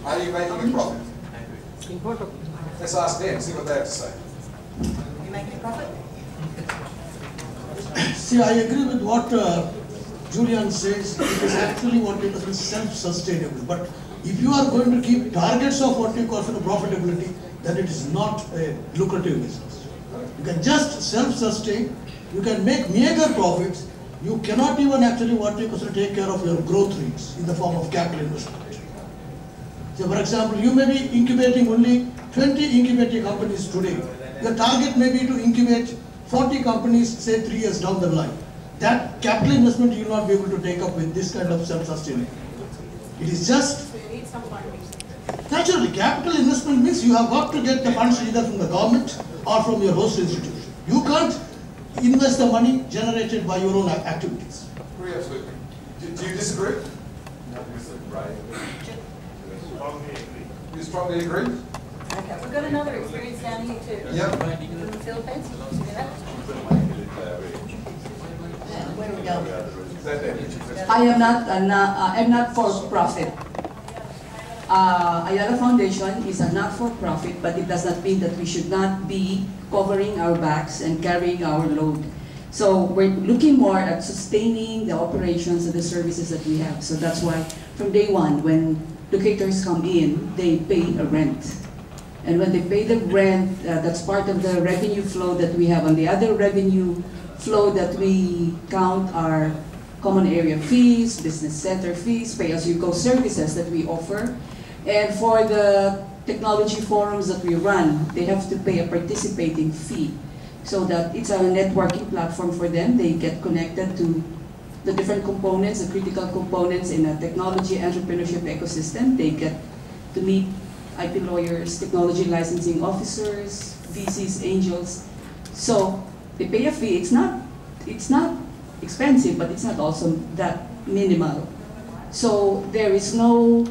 Are you making a profit? Let's ask them, see what they have to say. Are you making a profit? See, I agree with what Julian says. It is actually what we call self-sustainable. But if you are going to keep targets of what you call profitability, then it is not a lucrative business. You can just self-sustain. You can make meager profits. You cannot even actually what you call take care of your growth rates in the form of capital investment. So, for example, you may be incubating only 20 incubating companies today. Your target may be to incubate 40 companies, say 3 years down the line. That capital investment you will not be able to take up with this kind of self-sustainability. It is just, naturally, capital investment means you have got to get the funds either from the government or from your host institution. You can't invest the money generated by your own activities. Agree, absolutely. Do you disagree? You strongly agree? Okay, we've got another experience down here too. Yep. From the Philippines. Where are we going? I'm not for profit. Ayala Foundation is a not-for-profit, but it does not mean that we should not be covering our backs and carrying our load. So we're looking more at sustaining the operations and the services that we have. So that's why from day one, when locators come in, they pay a rent. And when they pay the rent, that's part of the revenue flow that we have. And the other revenue flow that we count are common area fees, business center fees, pay-as-you-go services that we offer. And for the technology forums that we run, they have to pay a participating fee so that it's a networking platform for them. They get connected to the different components, the critical components in a technology entrepreneurship ecosystem. They get to meet IP lawyers, technology licensing officers, VCs, angels. So they pay a fee. It's not expensive, but it's not also that minimal. So there is no,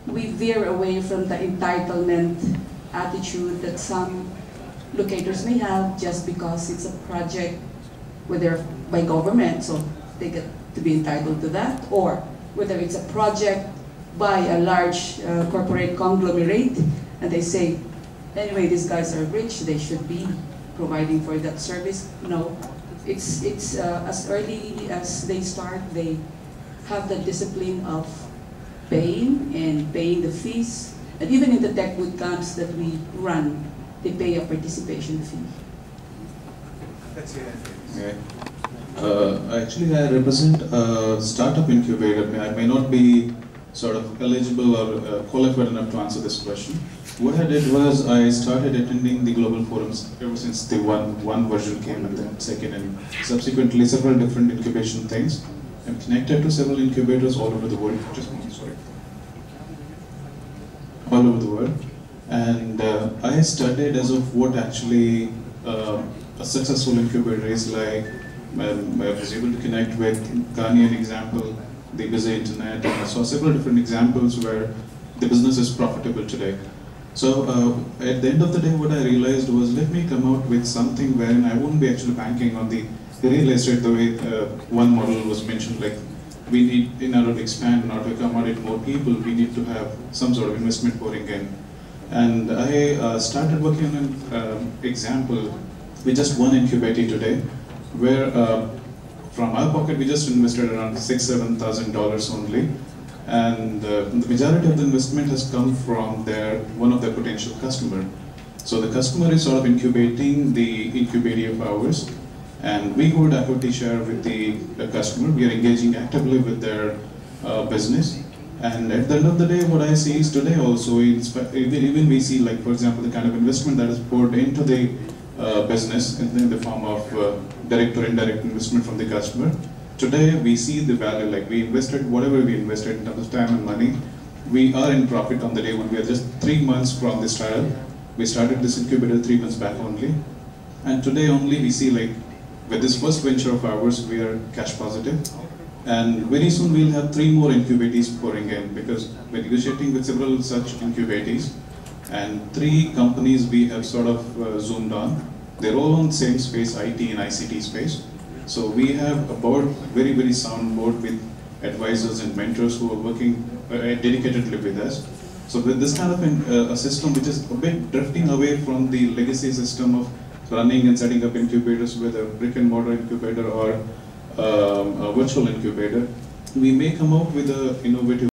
we veer away from the entitlement attitude that some locators may have just because it's a project, whether by government, so they get to be entitled to that, or whether it's a project by a large corporate conglomerate, and they say, anyway, these guys are rich, they should be providing for that service. No, it's as early as they start, they have the discipline of paying the fees, and even in the tech boot camps that we run, they pay a participation fee. That's it. Okay. Actually, I represent a startup incubator. I may not be sort of eligible or qualified enough to answer this question. What I did was I started attending the global forums ever since the one version came, and then second, and subsequently several different incubation things. I'm connected to several incubators all over the world. Just one, sorry. All over the world. And I studied as of what actually a successful incubator is like. I was able to connect with Ghanaian example, the busy internet, and I saw several different examples where the business is profitable today. So at the end of the day, what I realized was, let me come out with something wherein I won't be actually banking on the real estate the way one model was mentioned, like we need, in order to expand, in order to accommodate more people, we need to have some sort of investment pouring in. And I started working on an example with just one incubator today, where from our pocket we just invested around $6,000–7,000 only, and the majority of the investment has come from one of their potential customer. So the customer is sort of incubating the incubator of ours, and we hold equity share with the customer. We are engaging actively with their business. And at the end of the day, what I see is today also, even we see, like for example, the kind of investment that is poured into the business in the form of direct or indirect investment from the customer. Today we see the value, like we invested whatever we invested in terms of time and money. We are in profit on the day when we are just 3 months from this trial. We started this incubator 3 months back only. And today only we see, like with this first venture of ours, we are cash positive. And very soon we'll have 3 more incubators pouring in, because we're negotiating with several such incubators. And 3 companies we have sort of zoomed on. They're all on the same space, IT and ICT space. So we have a board, very, very sound board with advisors and mentors who are working dedicatedly with us. So with this kind of a system which is a bit drifting away from the legacy system of running and setting up incubators with a brick and mortar incubator or a virtual incubator, we may come out with an innovative